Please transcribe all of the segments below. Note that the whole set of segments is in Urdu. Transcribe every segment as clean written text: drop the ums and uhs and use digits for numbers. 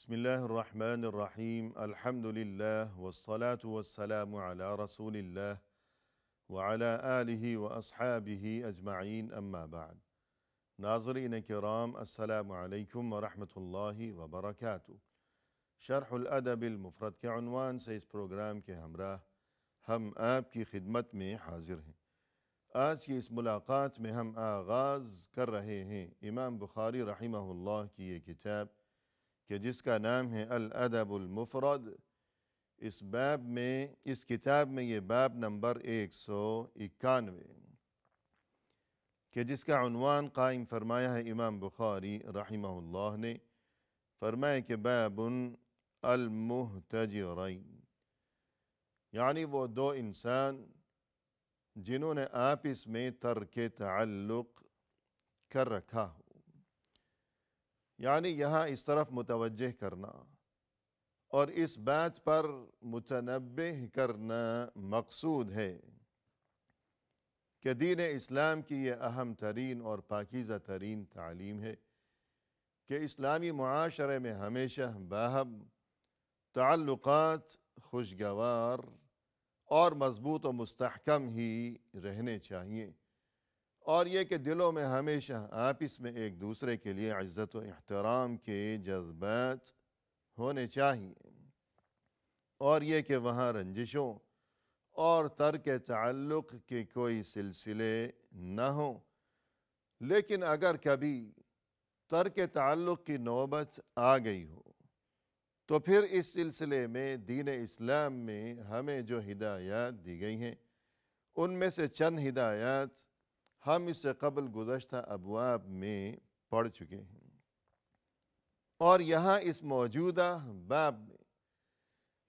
بسم الله الرحمن الرحيم الحمد لله والصلاة والسلام على رسول الله وعلى آله وأصحابه أجمعين أما بعد ناظرین کرام السلام علیکم ورحمۃ اللہ وبرکاتہ۔ شرح الادب المفرد کے عنوان سے اس پروگرام کے ہمراہ ہم آپ کی خدمت میں حاضر ہیں۔ آج کی اس ملاقات میں ہم آغاز کر رہے ہیں امام بخاری رحمہ اللہ کی یہ کتاب کہ جس کا نام ہے الادب المفرد۔ اس کتاب میں یہ باب نمبر 191 کہ جس کا عنوان قائم فرمایا ہے امام بخاری رحمہ اللہ نے، فرمایا کہ باب المحتجرین، یعنی وہ دو انسان جنہوں نے آپس میں ترک تعلق کر رکھا ہو، یعنی یہاں اس طرف متوجہ کرنا اور اس بات پر متنبہ کرنا مقصود ہے کہ دین اسلام کی یہ اہم ترین اور پاکیزہ ترین تعلیم ہے کہ اسلامی معاشرے میں ہمیشہ باہم تعلقات خوشگوار اور مضبوط و مستحکم ہی رہنے چاہیے، اور یہ کہ دلوں میں ہمیشہ آپس میں ایک دوسرے کے لیے عزت و احترام کے جذبات ہونے چاہیے، اور یہ کہ وہاں رنجشوں اور ترک تعلق کے کوئی سلسلے نہ ہوں۔ لیکن اگر کبھی ترک تعلق کی نوبت آ گئی ہو تو پھر اس سلسلے میں دین اسلام میں ہمیں جو ہدایات دی گئی ہیں ان میں سے چند ہدایات ہم اس سے قبل گزشتہ ابواب میں پڑھ چکے ہیں، اور یہاں اس موجودہ باب میں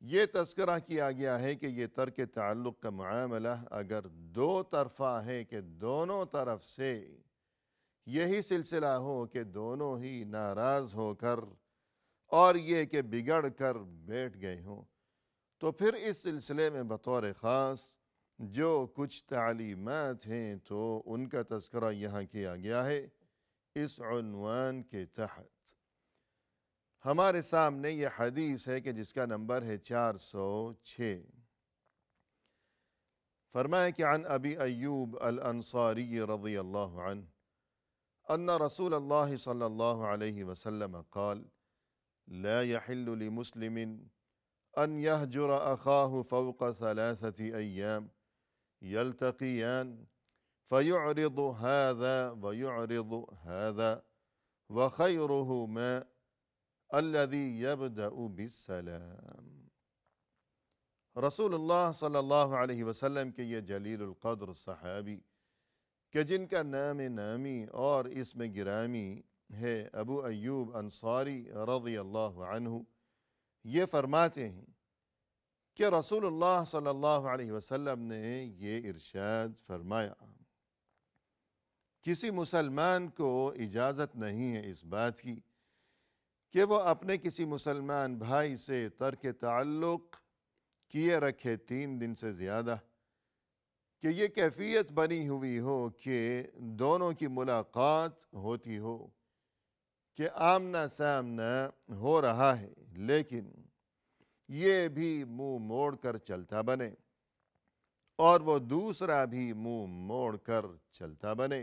یہ تذکرہ کیا گیا ہے کہ یہ ترک تعلق کا معاملہ اگر دو طرفہ ہے کہ دونوں طرف سے یہی سلسلہ ہو کہ دونوں ہی ناراض ہو کر اور یہ کہ بگڑ کر بیٹھ گئے ہوں، تو پھر اس سلسلے میں بطور خاص جو کچھ تعلیمات ہیں تو ان کا تذکرہ یہاں کیا گیا ہے اس عنوان کے تحت۔ ہمارے سامنے یہ حدیث ہے کہ جس کا نمبر ہے 406۔ فرمایا کہ عن ابی ایوب الانصاری رضی اللہ عنہ ان رسول اللہ صلی اللہ علیہ وسلم قال لا يحل لمسلم ان يهجر اخاه فوق 3 ايام يلتقيان فيعرض هذا ويعرض هذا وخيرهما الذي يبدأ بالسلام۔ رسول اللہ صلی اللہ علیہ وسلم کے یہ جلیل القدر صحابی کہ جن کا نام نامی اور اسم گرامی ہے ابو ایوب انصاری رضی اللہ عنہ، یہ فرماتے ہیں کہ رسول اللہ صلی اللہ علیہ وسلم نے یہ ارشاد فرمایا، کسی مسلمان کو اجازت نہیں ہے اس بات کی کہ وہ اپنے کسی مسلمان بھائی سے ترک تعلق کیے رکھے 3 دن سے زیادہ، کہ یہ کیفیت بنی ہوئی ہو کہ دونوں کی ملاقات ہوتی ہو، کہ آمنا سامنا ہو رہا ہے لیکن یہ بھی منہ موڑ کر چلتا بنے اور وہ دوسرا بھی منہ موڑ کر چلتا بنے۔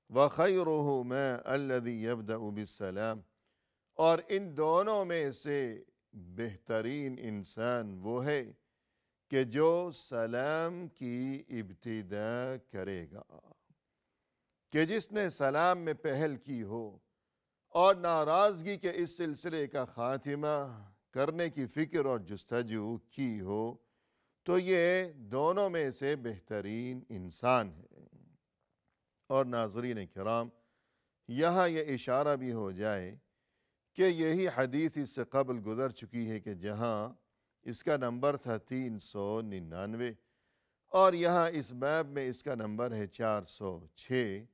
وَخَيْرُهُمَا الَّذِي يَبْدَأُ بِالسَّلَامِ، اور ان دونوں میں سے بہترین انسان وہ ہے کہ جو سلام کی ابتدا کرے گا، کہ جس نے سلام میں پہل کی ہو اور ناراضگی کے اس سلسلے کا خاتمہ کرنے کی فکر اور جستجو کی ہو، تو یہ دونوں میں سے بہترین انسان ہے۔ اور ناظرین کرام، یہاں یہ اشارہ بھی ہو جائے کہ یہی حدیث اس سے قبل گزر چکی ہے کہ جہاں اس کا نمبر تھا 399 اور یہاں اس باب میں اس کا نمبر ہے 406۔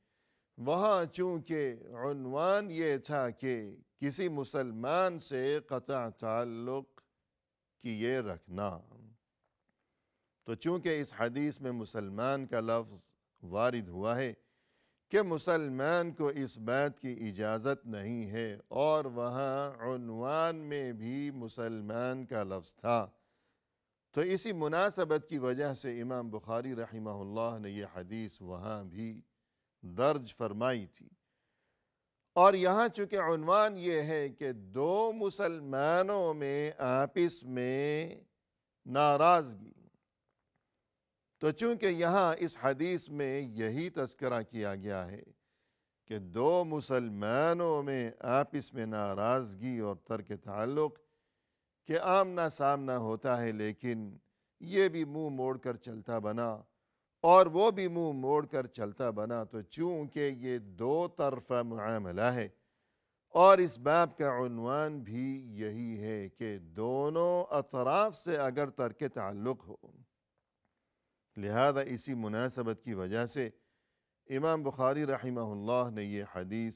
وہاں چونکہ عنوان یہ تھا کہ کسی مسلمان سے قطع تعلق کیے رکھنا، تو چونکہ اس حدیث میں مسلمان کا لفظ وارد ہوا ہے کہ مسلمان کو اس بات کی اجازت نہیں ہے، اور وہاں عنوان میں بھی مسلمان کا لفظ تھا۔ تو اسی مناسبت کی وجہ سے امام بخاری رحمہ اللہ نے یہ حدیث وہاں بھی درج فرمائی تھی۔ اور یہاں چونکہ عنوان یہ ہے کہ دو مسلمانوں میں آپس میں ناراضگی، تو چونکہ یہاں اس حدیث میں یہی تذکرہ کیا گیا ہے کہ دو مسلمانوں میں آپس میں ناراضگی اور ترک تعلق کہ آمنا سامنا ہوتا ہے، لیکن یہ بھی منہ موڑ کر چلتا بنا اور وہ بھی منہ موڑ کر چلتا بنا، تو چونکہ یہ دو طرفہ معاملہ ہے اور اس باب کا عنوان بھی یہی ہے کہ دونوں اطراف سے اگر ترک تعلق ہو، لہذا اسی مناسبت کی وجہ سے امام بخاری رحمہ اللہ نے یہ حدیث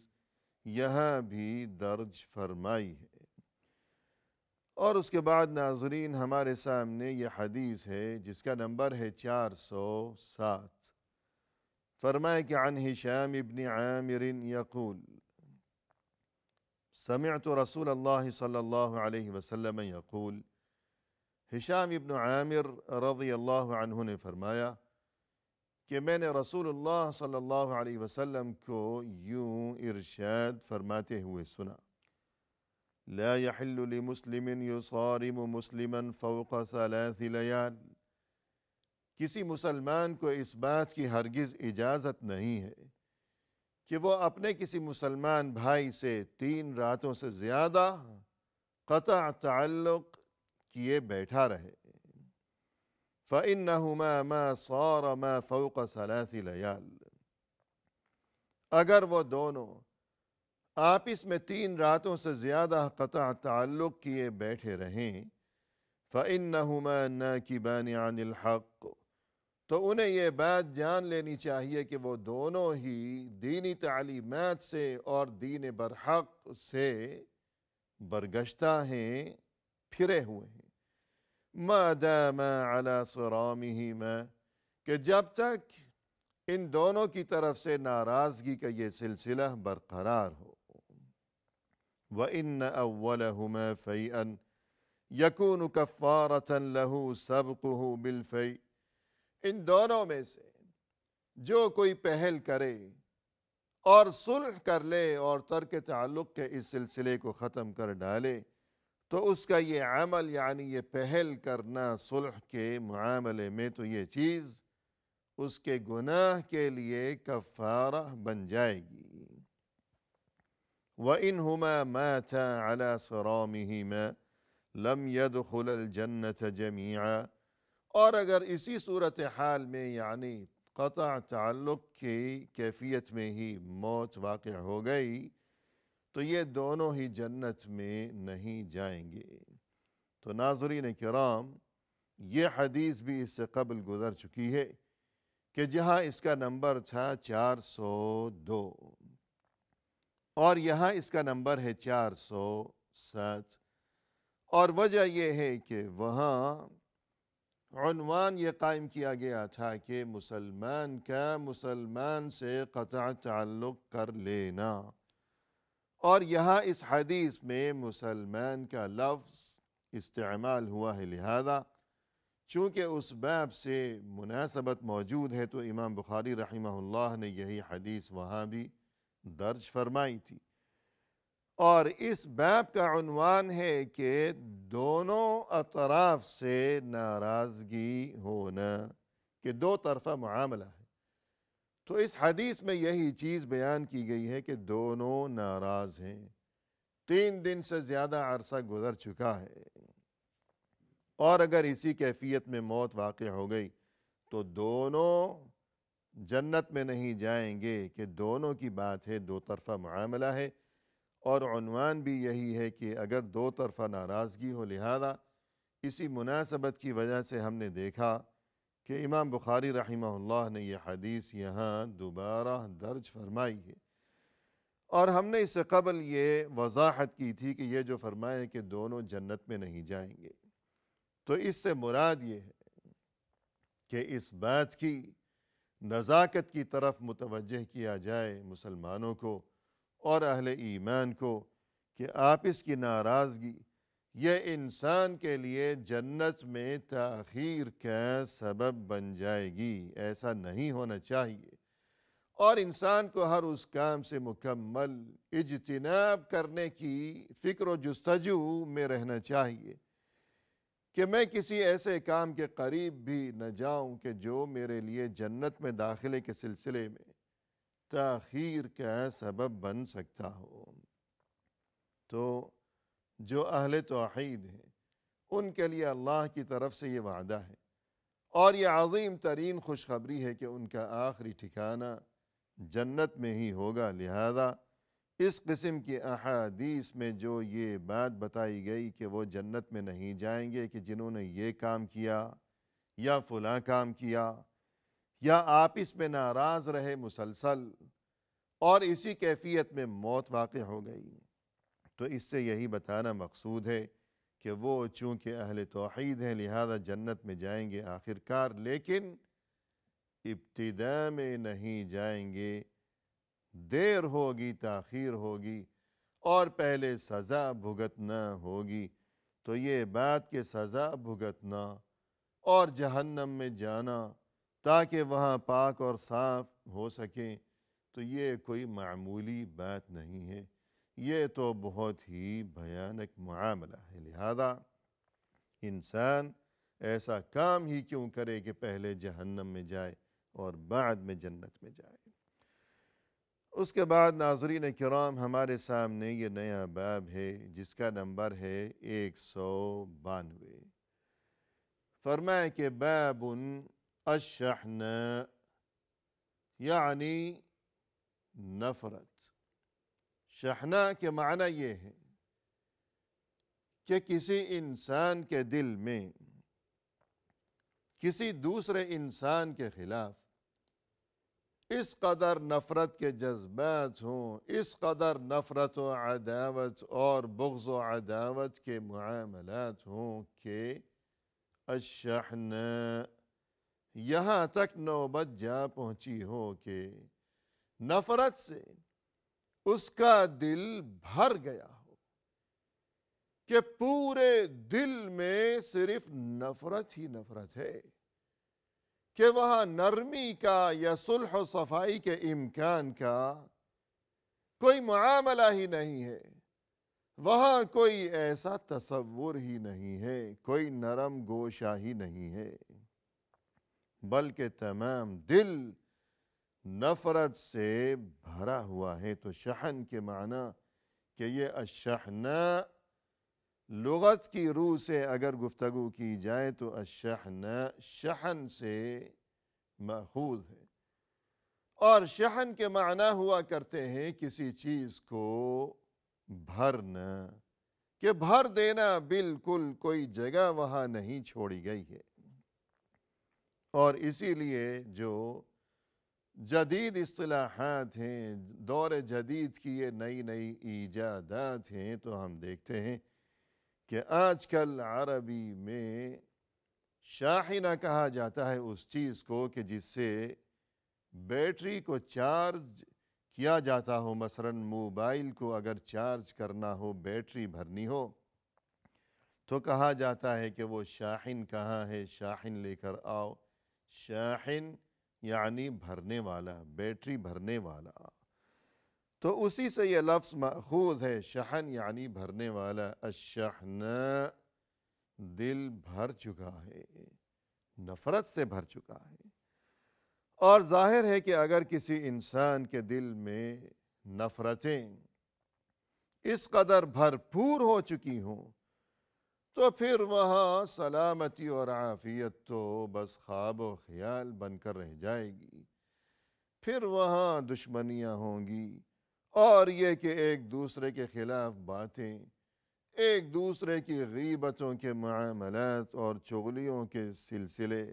یہاں بھی درج فرمائی ہے۔ اور اس کے بعد ناظرین ہمارے سامنے یہ حدیث ہے جس کا نمبر ہے 407۔ فرمائے کہ عن ہشام ابن عامر یقول سمعت رسول اللہ صلی اللہ علیہ وسلم یقول، ہشام ابن عامر رضی اللہ عنہ نے فرمایا کہ میں نے رسول اللہ صلی اللہ علیہ وسلم کو یوں ارشاد فرماتے ہوئے سنا، لا يحل لمسلم يصارم مسلما فوق 3 لیال، کسی مسلمان کو اس بات کی ہرگز اجازت نہیں ہے کہ وہ اپنے کسی مسلمان بھائی سے 3 راتوں سے زیادہ قطع تعلق کیے بیٹھا رہے، فَإِنَّهُمَا مَا صَارَ مَا فَوْقَ 3 لیال، اگر وہ دونوں آپس میں 3 راتوں سے زیادہ قطع تعلق کیے بیٹھے رہیں، فَإِنَّهُمَا نَاكِبَانِ عَنِ الْحَقِّ، تو انہیں یہ بات جان لینی چاہیے کہ وہ دونوں ہی دینی تعلیمات سے اور دین برحق سے برگشتہ ہیں، پھرے ہوئے ہیں، ما دام علی صرامہما، کہ جب تک ان دونوں کی طرف سے ناراضگی کا یہ سلسلہ برقرار ہو۔ وَإِنَّ أَوَّلَهُمَا فَيْئًا يَكُونُ كَفَّارَةً لَهُ سَبْقُهُ بِالْفَيْءِ، ان دونوں میں سے جو کوئی پہل کرے اور صلح کر لے اور ترک تعلق کے اس سلسلے کو ختم کر ڈالے، تو اس کا یہ عمل یعنی یہ پہل کرنا صلح کے معاملے میں، تو یہ چیز اس کے گناہ کے لیے کفارہ بن جائے گی۔ وَإِنْهُمَا مَاتَا عَلَى صِرَامِهِمَا لَمْ يَدْخُلَ الْجَنَّةَ جَمِيعًا، اور اگر اسی صورتحال میں یعنی قطع تعلق کی کیفیت میں ہی موت واقع ہو گئی، تو یہ دونوں ہی جنت میں نہیں جائیں گے۔ تو ناظرین کرام، یہ حدیث بھی اس سے قبل گزر چکی ہے کہ جہاں اس کا نمبر تھا 402 اور یہاں اس کا نمبر ہے 407، اور وجہ یہ ہے کہ وہاں عنوان یہ قائم کیا گیا تھا کہ مسلمان کا مسلمان سے قطع تعلق کر لینا، اور یہاں اس حدیث میں مسلمان کا لفظ استعمال ہوا ہے، لہذا چونکہ اس باب سے مناسبت موجود ہے تو امام بخاری رحمہ اللہ نے یہی حدیث وہاں بھی درج فرمائی تھی، اور اس باب کا عنوان ہے کہ دونوں اطراف سے ناراضگی ہونا، کہ دو طرفہ معاملہ ہے۔ تو اس حدیث میں یہی چیز بیان کی گئی ہے کہ دونوں ناراض ہیں، 3 دن سے زیادہ عرصہ گزر چکا ہے، اور اگر اسی کیفیت میں موت واقع ہو گئی تو دونوں جنت میں نہیں جائیں گے، کہ دونوں کی بات ہے، دو طرفہ معاملہ ہے، اور عنوان بھی یہی ہے کہ اگر دو طرفہ ناراضگی ہو، لہذا اسی مناسبت کی وجہ سے ہم نے دیکھا کہ امام بخاری رحمہ اللہ نے یہ حدیث یہاں دوبارہ درج فرمائی ہے، اور ہم نے اس سے قبل یہ وضاحت کی تھی کہ یہ جو فرمائے کہ دونوں جنت میں نہیں جائیں گے، تو اس سے مراد یہ ہے کہ اس بات کی نزاکت کی طرف متوجہ کیا جائے مسلمانوں کو اور اہل ایمان کو کہ آپس کی ناراضگی یہ انسان کے لیے جنت میں تاخیر کا سبب بن جائے گی، ایسا نہیں ہونا چاہیے۔ اور انسان کو ہر اس کام سے مکمل اجتناب کرنے کی فکر و جستجو میں رہنا چاہیے کہ میں کسی ایسے کام کے قریب بھی نہ جاؤں کہ جو میرے لیے جنت میں داخلے کے سلسلے میں تاخیر کا سبب بن سکتا ہو۔ تو جو اہل توحید ہیں ان کے لیے اللہ کی طرف سے یہ وعدہ ہے اور یہ عظیم ترین خوشخبری ہے کہ ان کا آخری ٹھکانہ جنت میں ہی ہوگا۔ لہذا اس قسم کی احادیث میں جو یہ بات بتائی گئی کہ وہ جنت میں نہیں جائیں گے کہ جنہوں نے یہ کام کیا یا فلاں کام کیا یا آپس میں ناراض رہے مسلسل اور اسی کیفیت میں موت واقع ہو گئی، تو اس سے یہی بتانا مقصود ہے کہ وہ چونکہ اہل توحید ہیں لہذا جنت میں جائیں گے آخر کار، لیکن ابتدا میں نہیں جائیں گے، دیر ہوگی، تاخیر ہوگی اور پہلے سزا بھگتنا ہوگی۔ تو یہ بات کہ سزا بھگتنا اور جہنم میں جانا تاکہ وہاں پاک اور صاف ہو سکیں، تو یہ کوئی معمولی بات نہیں ہے، یہ تو بہت ہی بھیانک معاملہ ہے۔ لہذا انسان ایسا کام ہی کیوں کرے کہ پہلے جہنم میں جائے اور بعد میں جنت میں جائے۔ اس کے بعد ناظرین کرام ہمارے سامنے یہ نیا باب ہے جس کا نمبر ہے 192۔ فرمائے کہ باب الشحناء یعنی نفرت۔ شحناء کے معنی یہ ہے کہ کسی انسان کے دل میں کسی دوسرے انسان کے خلاف اس قدر نفرت کے جذبات ہوں، اس قدر نفرت و عداوت اور بغض و عداوت کے معاملات ہوں کہ الشحناء یہاں تک نوبت جا پہنچی ہو کہ نفرت سے اس کا دل بھر گیا ہو کہ پورے دل میں صرف نفرت ہی نفرت ہے، کہ وہاں نرمی کا یا صلح و صفائی کے امکان کا کوئی معاملہ ہی نہیں ہے، وہاں کوئی ایسا تصور ہی نہیں ہے، کوئی نرم گوشہ ہی نہیں ہے، بلکہ تمام دل نفرت سے بھرا ہوا ہے۔ تو شحن کے معنی کہ یہ الشحناء لغت کی روح سے اگر گفتگو کی جائے تو الشحناء شحن سے ماخوذ ہے، اور شحن کے معنی ہوا کرتے ہیں کسی چیز کو بھرنا، کہ بھر دینا، بالکل کوئی جگہ وہاں نہیں چھوڑی گئی ہے۔ اور اسی لیے جو جدید اصطلاحات ہیں، دور جدید کی یہ نئی نئی ایجادات ہیں، تو ہم دیکھتے ہیں کہ آج کل عربی میں شاحنہ کہا جاتا ہے اس چیز کو کہ جس سے بیٹری کو چارج کیا جاتا ہو، مثلا موبائل کو اگر چارج کرنا ہو، بیٹری بھرنی ہو، تو کہا جاتا ہے کہ وہ شاحن کہاں ہے، شاحن لے کر آؤ۔ شاحن یعنی بھرنے والا، بیٹری بھرنے والا، تو اسی سے یہ لفظ ماخوذ ہے، شحن یعنی بھرنے والا۔ الشحناء دل بھر چکا ہے، نفرت سے بھر چکا ہے۔ اور ظاہر ہے کہ اگر کسی انسان کے دل میں نفرتیں اس قدر بھرپور ہو چکی ہوں تو پھر وہاں سلامتی اور عافیت تو بس خواب و خیال بن کر رہ جائے گی، پھر وہاں دشمنیاں ہوں گی، اور یہ کہ ایک دوسرے کے خلاف باتیں، ایک دوسرے کی غیبتوں کے معاملات اور چغلیوں کے سلسلے،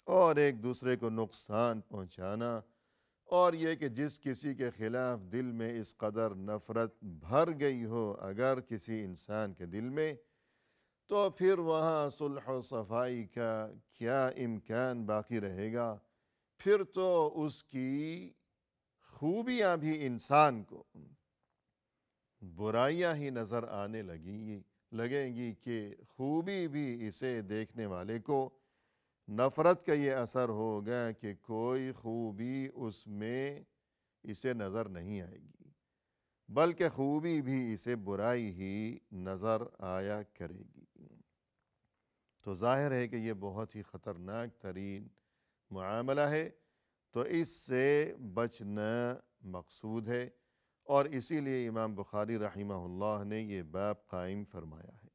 اور ایک دوسرے کو نقصان پہنچانا، اور یہ کہ جس کسی کے خلاف دل میں اس قدر نفرت بھر گئی ہو اگر کسی انسان کے دل میں، تو پھر وہاں صلح و صفائی کا کیا امکان باقی رہے گا پھر تو اس کی خوبیاں بھی انسان کو برائیاں ہی نظر آنے لگیں گی کہ خوبی بھی اسے دیکھنے والے کو نفرت کا یہ اثر ہوگا کہ کوئی خوبی اس میں اسے نظر نہیں آئے گی، بلکہ خوبی بھی اسے برائی ہی نظر آیا کرے گی۔ تو ظاہر ہے کہ یہ بہت ہی خطرناک ترین معاملہ ہے، تو اس سے بچنا مقصود ہے، اور اسی لیے امام بخاری رحمہ اللہ نے یہ باب قائم فرمایا ہے۔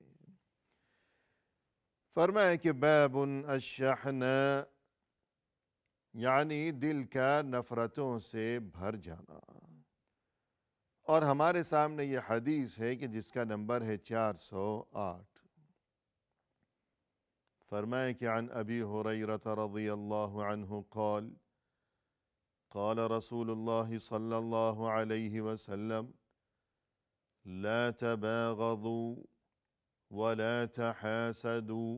فرمایا کہ باب الشحن، یعنی دل کا نفرتوں سے بھر جانا۔ اور ہمارے سامنے یہ حدیث ہے کہ جس کا نمبر ہے 408۔ فرمایا کہ عن ابی ہریرہ رضی اللہ عنہ قال قال رسول اللہ صلی اللہ علیہ وسلم لا تباغضوا ولا تحاسدوا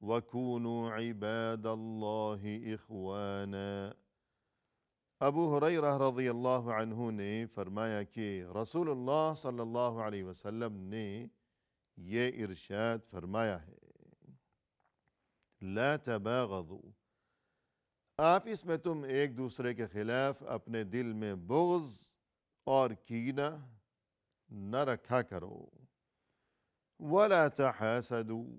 وكونوا عباد اللہ اخوانا۔ ابو ہریرہ رضی اللہ عنہ نے فرمایا کہ رسول اللہ صلی اللہ علیہ وسلم نے یہ ارشاد فرمایا ہے، لا تباغضوا، آپس میں تم ایک دوسرے کے خلاف اپنے دل میں بغض اور کینہ نہ رکھا کرو، ولا تحاسدوا،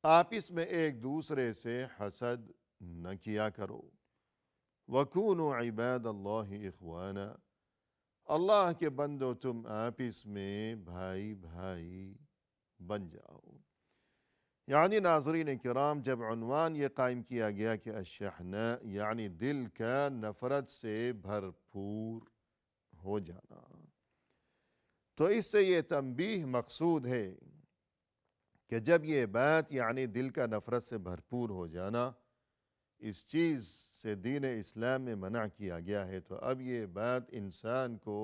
آپس میں ایک دوسرے سے حسد نہ کیا کرو، وَكُونُوا عِبَادَ اللَّهِ إِخْوَانًا، اللہ کے بندو تم آپس میں بھائی بھائی بن جاؤ۔ یعنی ناظرین کرام، جب عنوان یہ قائم کیا گیا کہ الشحن یعنی دل کا نفرت سے بھرپور ہو جانا، تو اس سے یہ تنبیہ مقصود ہے کہ جب یہ بات یعنی دل کا نفرت سے بھرپور ہو جانا اس چیز سے دین اسلام میں منع کیا گیا ہے، تو اب یہ بات انسان کو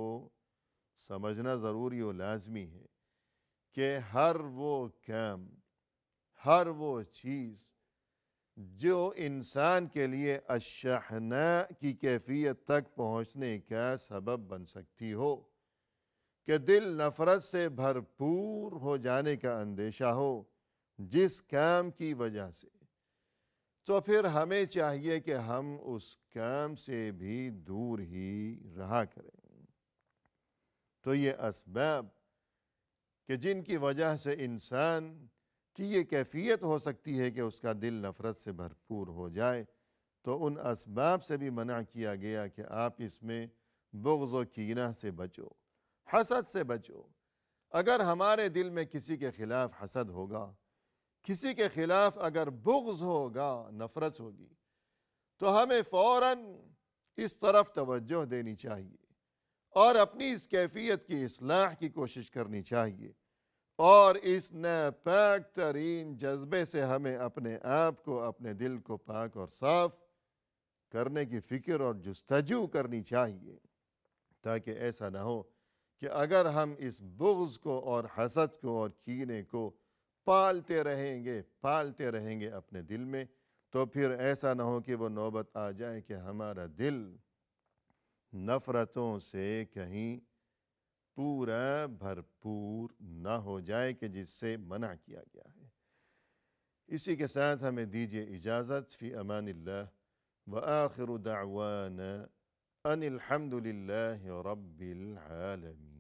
سمجھنا ضروری و لازمی ہے کہ ہر وہ کام، ہر وہ چیز جو انسان کے لیے الشحن کی کیفیت تک پہنچنے کا سبب بن سکتی ہو، کہ دل نفرت سے بھرپور ہو جانے کا اندیشہ ہو جس کام کی وجہ سے، تو پھر ہمیں چاہیے کہ ہم اس کام سے بھی دور ہی رہا کریں۔ تو یہ اسباب کہ جن کی وجہ سے انسان کی یہ کیفیت ہو سکتی ہے کہ اس کا دل نفرت سے بھرپور ہو جائے، تو ان اسباب سے بھی منع کیا گیا کہ آپ اس میں بغض و کینہ سے بچو، حسد سے بچو۔ اگر ہمارے دل میں کسی کے خلاف حسد ہوگا، کسی کے خلاف اگر بغض ہوگا، نفرت ہوگی، تو ہمیں فوراً اس طرف توجہ دینی چاہیے اور اپنی اس کیفیت کی اصلاح کی کوشش کرنی چاہیے، اور اس ناپاک ترین جذبے سے ہمیں اپنے آپ کو، اپنے دل کو پاک اور صاف کرنے کی فکر اور جستجو کرنی چاہیے، تاکہ ایسا نہ ہو کہ اگر ہم اس بغض کو اور حسد کو اور کینے کو پالتے رہیں گے اپنے دل میں، تو پھر ایسا نہ ہو کہ وہ نوبت آ جائے کہ ہمارا دل نفرتوں سے کہیں پورا بھرپور نہ ہو جائے کہ جس سے منع کیا گیا ہے۔ اسی کے ساتھ ہمیں دیجیے اجازت، فی امان اللہ، وآخر دعوانا ان الحمد للہ رب العالمین۔